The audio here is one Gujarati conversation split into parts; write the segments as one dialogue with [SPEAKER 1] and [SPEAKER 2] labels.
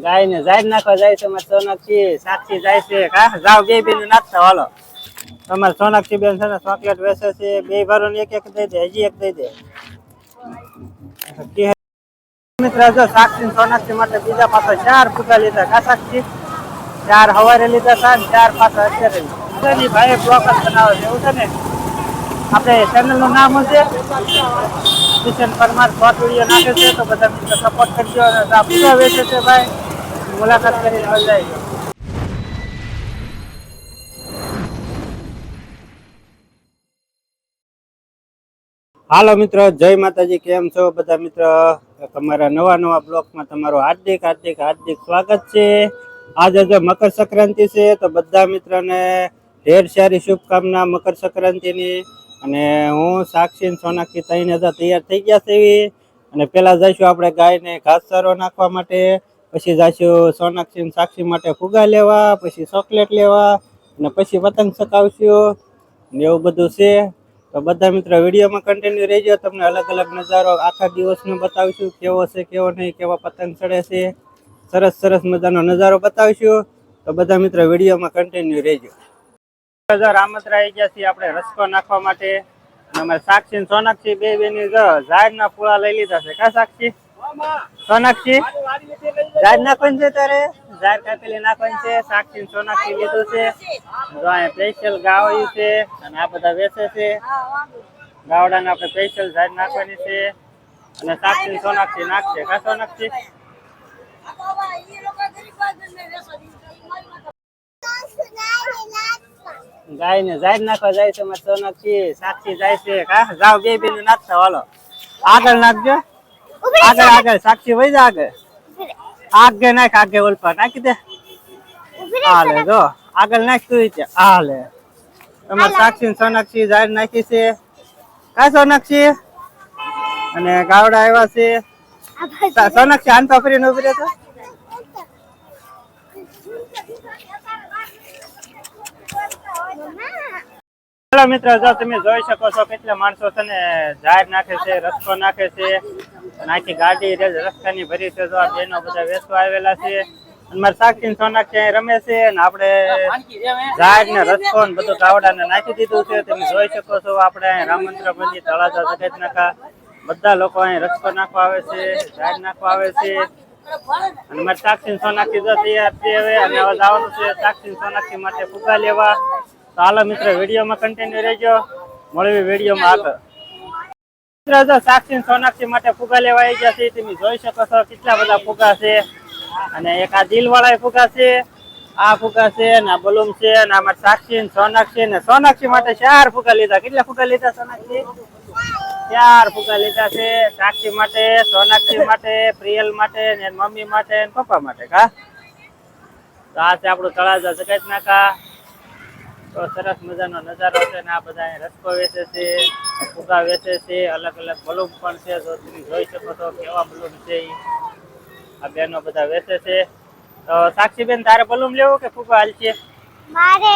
[SPEAKER 1] ગાય ને જાહેર નાખવા જાય છે અમારે સોનાક્ષી સાક્ષી જાય છે કા જાવ બે બેન નાખતા હાલો તમારે સોનાક્ષી બેન છે ને ચોકલેટ વેચે છે બે ભરો ને એક દઈ દે હજી એક દઈ દે મિત્ર જો સાક્ષી સોનાક્ષી માટે બીજા પાછા 4 ફુગા લીધા કા સાક્ષી 4 હવારે લીધા હતા 4 પાછા અત્યારે ભાઈ બ્લોક બનાવે છે એવું છે ને આપણે ચેનલ નું નામ હશે કિશન પરમાર શોર્ટ વિડીયો નાખે છે તો બધા મિત્રો સપોર્ટ કરજો અને આ ફુગા વેચે છે ભાઈ મુલાકાત કરીને મજા આવી. હાલો મિત્રો જય માતાજી કેમ છો બધા મિત્રો તમારા નવા બ્લોગમાં તમારું હાર્દિક સ્વાગત છે. આજે જો મકર સંક્રાંતિ છે તો બધા મિત્રોને ઢેર સારી શુભકામના મકર સંક્રાંતિની. અને હું સાક્ષી સોનાક્ષી ત્રણ તૈયાર થઈ ગયા છે અને પેલા જઈશું આપણે ગાયને ઘાસચારો નાખવા માટે, પછી જઈશું સોનાક્ષી સાક્ષી માટે ફુગા લેવા, પછી ચોકલેટ લેવા અને પછી પતંગ ચગાવશું ને એવું બધું છે. તો બધા મિત્રો વિડીયોમાં કન્ટિન્યુ રહેજો, તમને અલગ અલગ નજારો આખા દિવસનો બતાવીશું કેવો છે કેવો નહીં, કેવા પતંગ ચડે છે, સરસ મજાનો નજારો બતાવીશું. તો બધા મિત્રો વિડીયોમાં કન્ટિન્યુ રહેજો. રામત્રા આવી ગયા છીએ આપણે રસ્કો નાખવા માટે. અમારે સાક્ષી સોનાક્ષી બે બેની ઝાડના ફૂળા લઈ લીધા છે કા સાક્ષી સોનાક્ષી ઝાડ નાખવાનું છે તારે ઝાડ કાપેલી નાખવાની છે. સાક્ષી સોનાક્ષી લીધું છે જો અહીંયા સ્પેશિયલ ગાવડ્યું છે અને આ બધા વેચે છે. ગાવડાને આપણે સ્પેશિયલ ઝાડ નાખવાની છે અને સાક્ષી સોનાક્ષી નાખશે કા સોનાક્ષી. ગાય ને ઝાડ નાખવા જાય છે અમારે સોનાક્ષી સાક્ષી જાય છે કા જાવ બે બેન નાખતા હાલો આગળ નાખજો આગળ સાક્ષી વઈ જા આગળ નાખ આગળ ઓલપા નાખી દે હાલે જો આગળ નાખતું છે હાલે. તમારે સાક્ષી સોનાક્ષી ઝાડ નાખી છે કા સોનાક્ષી અને ગાવડા આવ્યા છે. સોનાક્ષી આન તો ફરીને ઉભી રહેતો. હેલો મિત્રો જો તમે જોઈ શકો છો કેટલા માણસો છે ને ઝાડ નાખે છે, રસ્તો નાખે છે, નાખી ગાડી રસ્તાની ભરી છે. જો આ બેનો બધા વેચવા આવેલા છે અને મારા સાક્ષી સોનાક્ષી રમે છે અને આપણે ઝાડ ને રસ્તો ને બધું ગાવડાને નાખી દીધું છે. તમે જોઈ શકો છો આપણે રામ મંદિર મંદિર તળાજા જગત નાકા બધા લોકો અહીં રસ્તો નાખવા આવે છે, ઝાડ નાખવા આવે છે. અને મારે સાક્ષી સોનાક્ષી જો તૈયાર છે હવે અને હવે જવાનું છે સાક્ષી સોનાક્ષી માટે ફુગા લેવા. તો હાલો મિત્રો વિડીયોમાં કન્ટિન્યુ રહેજો, મળવી વિડીયોમાં આગળ. મિત્રો જો સાક્ષી સોનાક્ષી માટે ફુગા લેવા આવી ગયા છે. તમે જોઈ શકો છો કેટલા બધા ફુગા છે અને એક આ દિલ વાળા ફુગા છે, આ ફુગા છે અને આ બલૂમ છે અને અમારે સાક્ષી સોનાક્ષી ને સોનાક્ષી માટે 4 ફુગા લીધા. કેટલા ફુગા લીધા સોનાક્ષી? 4 ફુગા લીધા છે. સાક્ષી માટે, સોનાક્ષી માટે, પ્રિયલ માટે ને મમ્મી માટે ને પપ્પા માટે કા. તો આ છે આપણું તળાજા જગત નાકા. તો સરસ મજાનો નજારો છે ને આ બધા રસ્કો વેચે છે, ફુગા વેચે છે, અલગ અલગ બલૂમ પણ છે. જો તમે જોઈ શકો છો કેવા બલૂમ છે આ બેનો બધા વેચે છે. તો સાક્ષી બેન તારે બલૂમ લેવું કે ફુગા હાલ છે?
[SPEAKER 2] મારે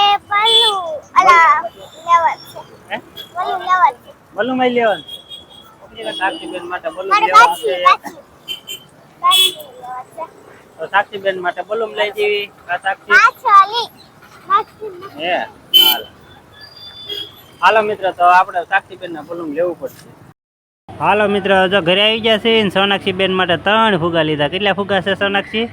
[SPEAKER 2] બલૂમ લેવાનું છે.
[SPEAKER 1] બલૂમ આઈ લેવાનું છે. સાક્ષી બેન માટે બલૂમ લેવાનું છે. તો સાક્ષી બેન માટે બલૂમ લઈ દેવી આ સાક્ષી હે હાલો મિત્ર. તો આપણે સાક્ષી બેન ના બલૂમ લેવું પડશે. હાલો મિત્ર જો ઘરે આવી ગયા છે. સોનાક્ષી બેન માટે 3 ફુગા લીધા. કેટલા ફુગા છે સોનાક્ષી?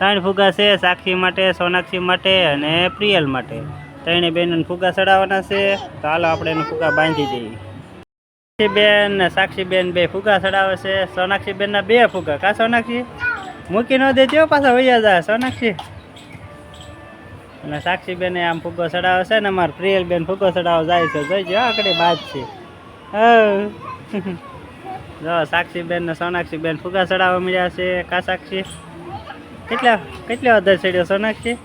[SPEAKER 1] 3 ફુગા છે. સાક્ષી માટે, સોનાક્ષી માટે અને પ્રિયલ માટે. 3 બેન ફુગા ચડાવવાના છે. તો હાલો આપણે એને ફુગા બાંધી દઈએ. સાક્ષી બેન ને સાક્ષી બેન બે ફુગા ચડાવે છે. સોનાક્ષી બેન ના 2 ફુગા કા સોનાક્ષી મૂકી ન દેજો પાછા વૈયા જાય સોનાક્ષી. અને સાક્ષી બેન આમ ફુગો ચડાવે છે ને અમારે પ્રિયલ બેન ફુગો ચડાવવા જાય છે. જોઈજો આકડી બાદ છે. જો સાક્ષી બેન ને સોનાક્ષી બેન ફુગા ચડાવવા મળ્યા છે કા સાક્ષી. કેટલા વધારે ચડ્યો સોનાક્ષી?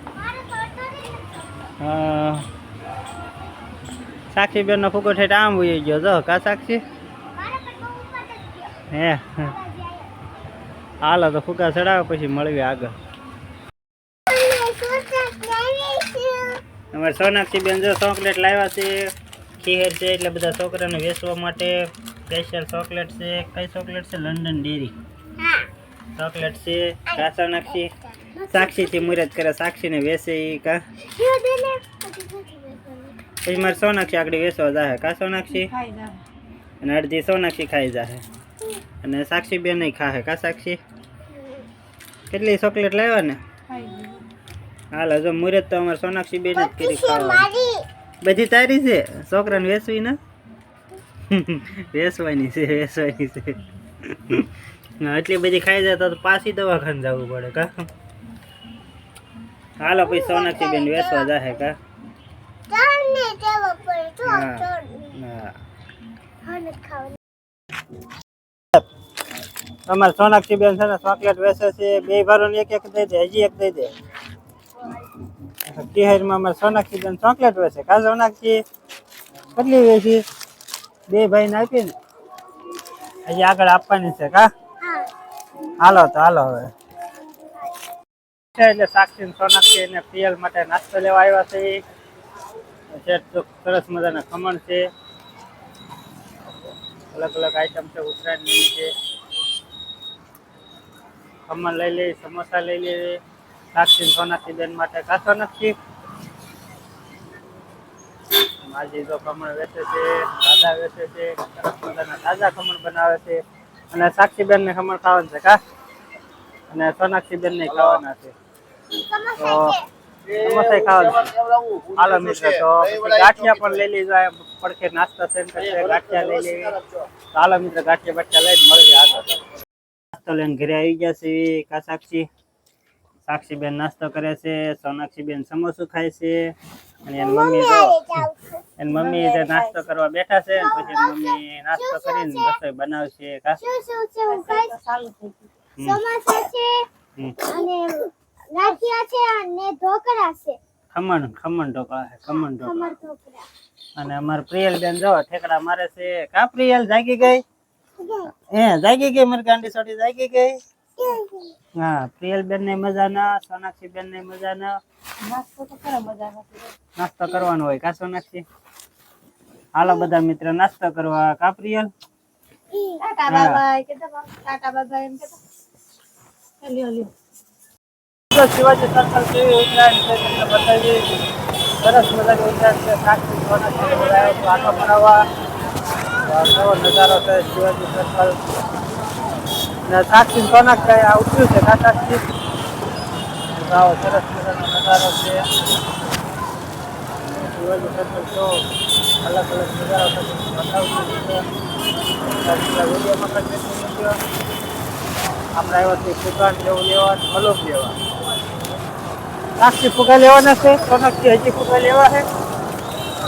[SPEAKER 1] સાક્ષી બેન નો ફુગો ઠેઠ આમ વહી ગયો જો કા સાક્ષી હે. હાલો તો ફુગા ચડાવો પછી મળવી આગળ. અમારે સોનાક્ષી બેન જો ચોકલેટ લાવ્યા છે, ખીહેર છે એટલે બધા છોકરાને વેચવા માટે સ્પેશિયલ ચોકલેટ છે. કઈ ચોકલેટ છે? London dairy. ચોકલેટ છે કા સોનાક્ષી સાક્ષી થી મુરત કરે સાક્ષી ને વેસે ઈ કા પછી મારે સોનાક્ષી આગળ વેસવા જાય કા સોનાક્ષી અને અડધી સોનાક્ષી ખાઈ જાય અને સાક્ષી બેન નહીં ખાહે કા સાક્ષી કેટલી ચોકલેટ લાવ્યા ને હાલ જો મુરત તો અમારે સોનાક્ષી બેન જ કરી ખાવા બધી તારી છે છોકરાને વેસવી ને વેસવાની છે એટલી બધી ખાઈ જાય તો પાછી દવાખાને જવું પડે કા હાલો પછી સોનાક્ષી બેન વેસવા જાહે કા અમારે સોનાક્ષી બેન છે ને ચોકલેટ વેચે છે બે ભારો એક એક દઈ દે હજી એક દઈ દે તિહારમાં અમારે સોનાક્ષી બેન ચોકલેટ વેચે કા સોનાક્ષી કેટલી વેચી બે ભાઈ ને આપી ને હજી આગળ આપવાની છે કા હાલો તો હાલો હવે એટલે સાક્ષી ને સોનાક્ષી ને પ્રિયલ માટે નાસ્તો લેવા આવ્યા છે સરસ મજાના ખમણ છે અલગ અલગ આઈટમ છે ઉત્તરાયણ નિમિત્તે ખમણ લઈ લે સમોસા લઈ લે સાક્ષી સોનાક્ષી બેન માટે કા સોનાક્ષી માજી તો ખમણ વેચે છે દાદા વેચે છે સરસ મજાના તાજા ખમણ બનાવે છે અને સાક્ષી બેન ને ખમણ ખાવાનું છે કા અને સોનાક્ષી બેન ને ખાવાના છે તો સમોસા ખાવાનું હાલો મિત્ર તો ગાંઠિયા પણ લઈ લીધા પડખે નાસ્તા સેન્ટર છે ગાંઠિયા લઈ લેવી હાલો મિત્ર ગાંઠિયા બચ્ચા લઈને મળીએ આગળ નાસ્તો લઈને ઘરે આવી ગયા છે કા સાક્ષી બેન નાસ્તો કરે છે સોનાક્ષી બેન સમોસું ખાય છે અને એની મમ્મી જે નાસ્તો કરવા બેઠા છે પછી એની મમ્મી નાસ્તો કરીને રસોઈ બનાવશે કા
[SPEAKER 2] સમોસા છે અને ગાંઠિયા છે અને ઢોકળા છે
[SPEAKER 1] ખમણ ઢોકળા અને અમાર પ્રિયલ બેન જો ઠેકડા મારે છે કા પ્રિયલ જાગી ગઈ જાગી ગઈ મારી ગાંડી છોડી જાગી ગઈ હા પ્રિયલ બેન ને મજા ના સોનાક્ષી બેન ને મજા ના નાસ્તો કરવાનો હોય કા સોનાક્ષી હાલો બધા મિત્ર નાસ્તો કરવા કા પ્રિયલ શિવાજી સર્કલ જેવી ઉત્તરાયણ છે તમને બતાવીએ સરસ મજાની ઉત્તરાયણ છે સાક્ષી સોનાક્ષી બધા આટો મરાવવા નવો નજારો છે શિવાજી સર્કલ ને સાક્ષી સોનાક્ષી આ ઉઠ્યું છે કા સાક્ષી આવો સરસ મજાનો નજારો છે શિવાજી સર્કલ જો અલગ અલગ નજારો બતાવશું વિડીયોમાં આપણે આવ્યા છીએ ફુગાન જેવું લેવા મલોક લેવા સાક્ષી ફુગા લેવાના છે સોનાક્ષી હજી ફુગા લેવા છે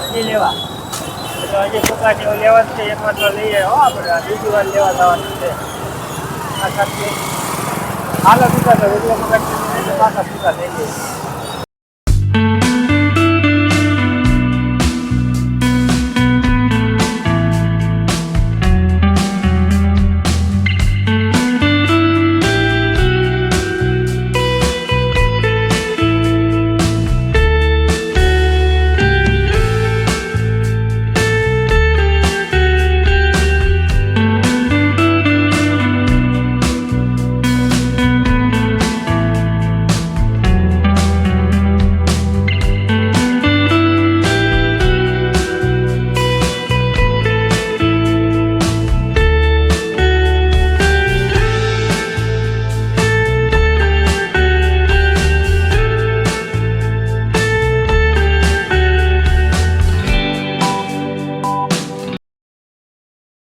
[SPEAKER 1] હજી લેવા તો હજી ફુગા જેવું લેવાનું છે એકવાર તો લઈએ હો આપણે બીજી વાર લેવા જવાનું છે આ સાક્ષી હાલો બીજા તો વિડીયોમાં કન્ટિન્યુ પાછા ફુગા લઈ લઈએ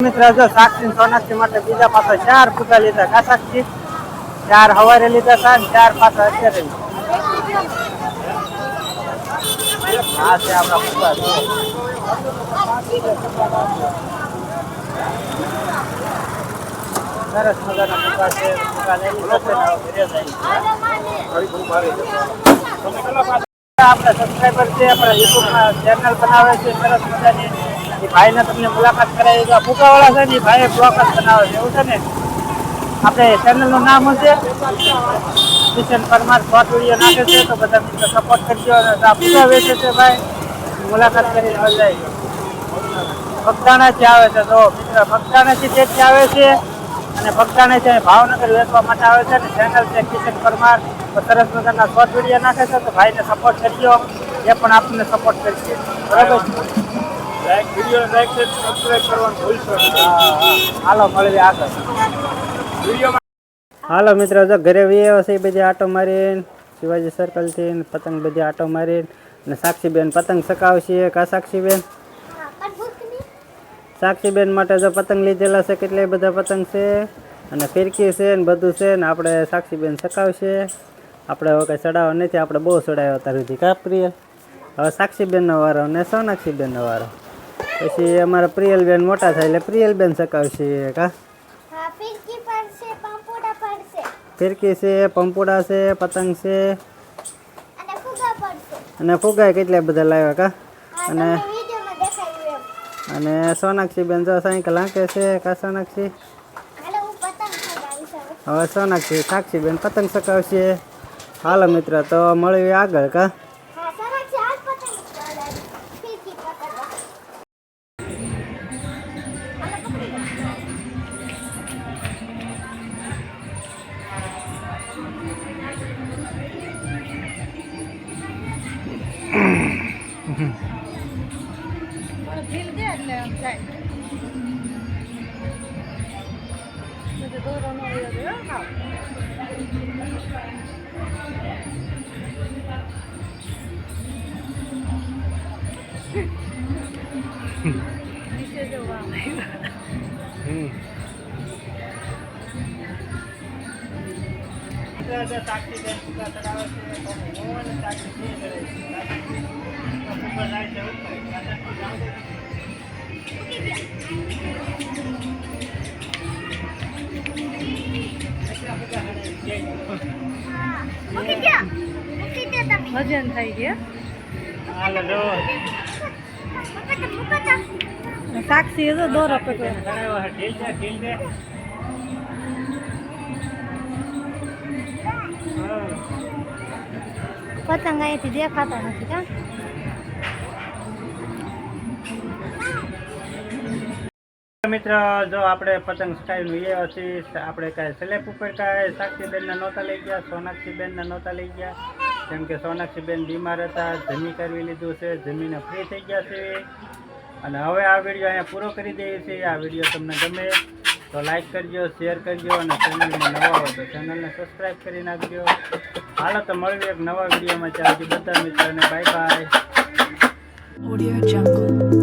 [SPEAKER 1] મિત્ર જો સાક્ષી સોનાક્ષી માટે બીજા પાછા 4 ફુગા લીધા કા સાક્ષી 4 હવારે લીધા હતા ને 4 પાછા અત્યારે આ છે આપણા ફુગા સરસ મજાના ફુગા છે ફુગા લઈ લીધા છે ઘરે જઈ આપણા સબસ્ક્રાઈબર છે આપણા યુટ્યુબમાં ચેનલ બનાવે છે સરસ મજાની એ ભાઈને તમને મુલાકાત કરાવી તો ફુગાવાળા છે ને ભાઈએ બ્લોગ જ બનાવે છે એવું છે ને આપણે ચેનલનું નામ હશે કિશન પરમાર શોર્ટ વિડીયો નાખે છે તો બધા મિત્રો સપોર્ટ કરજો અને આ ફુગા વેચે છે ભાઈ મુલાકાત કરીને મજા આવી બગદાણાથી આવે છે તો મિત્ર બગદાણાથી તેથી આવે છે અને બગદાણા છે ભાવનગર વેચવા માટે આવે છે અને ચેનલ છે કિશન પરમાર. તો સરસ મજાના શોર્ટ વિડીયો નાખે છે તો ભાઈને સપોર્ટ કરજો, એ પણ આપણને સપોર્ટ કરશે. બરાબર,
[SPEAKER 3] લાઈક છે સબસ્ક્રાઇબ કરવાનું ભૂલશો નહીં.
[SPEAKER 1] હાલો મળીએ આગળ
[SPEAKER 3] વિડીયોમાં
[SPEAKER 1] હાલો મિત્રો, જો ઘરે આવ્યો છે બધી આટો મારીને શિવાજી સર્કલથી પતંગ બધી આટો મારીને અને સાક્ષીબેન પતંગ ચકાવશે. કા સાક્ષીબેન? સાક્ષીબેન માટે જો પતંગ લીધેલા છે, કેટલાય બધા પતંગ છે અને ફિરકી છે ને બધું છે ને આપણે સાક્ષીબેન ચકાવશે. આપણે હવે કંઈ ચડાવવા નથી, આપણે બહુ ચડાવ્યો અત્યાર સુધી. કા પ્રિયલ? હવે સાક્ષીબેનનો વારો ને સોનાક્ષીબેનનો વારો, પછી અમારા પ્રિયલબેન મોટા થાય એટલે પ્રિયલબેન ચકાવશે. કા ફિરકી છે, પંપુડા છે, પતંગ છે અને ફુગા કેટલા બધા લાવ્યા. કા અને સોનાક્ષીબેન જો સાયકલ હાંકે છે. કા સોનાક્ષી? હવે સોનાક્ષી સાક્ષીબેન પતંગ ચકાવશે. હાલો મિત્ર, તો મળીએ આગળ. કા સાક્ષીબેન ફુગા ચડાવે છે.
[SPEAKER 4] ભજન થઈ ગયા.
[SPEAKER 1] હાલો જો
[SPEAKER 4] સાક્ષી તો દોરો પકડ્યો.
[SPEAKER 1] ચડાવ્યો છે. ઢીલ છે, ઢીલ છે.
[SPEAKER 4] પતંગ અહીંથી દેખાતા નથી. કા
[SPEAKER 1] મિત્ર, જો આપણે પતંગ સ્ટાઈલ એ હતી, આપણે કાંઈ સ્લેપ ઉપર કાંઈ સાક્ષીબેનના નહોતા લઈ ગયા, સોનાક્ષીબેનના નહોતા લઈ ગયા, કેમ કે સોનાક્ષીબેન બીમાર હતા. જમી કરવી લીધું છે, જમીને ફ્રી થઈ ગયા છે. અને હવે આ વિડીયો અહીંયા પૂરો કરી દઈએ છીએ. આ વિડીયો તમને ગમે તો લાઈક કરજો, શેર કરજો અને ચેનલમાં નવા હોય તો ચેનલને સબસ્ક્રાઈબ કરી નાખજો. હાલો તો મળીએ એક નવા વિડીયોમાં. ચાલતી બધા મિત્રોને બાય બાય.
[SPEAKER 5] Audio Jungle.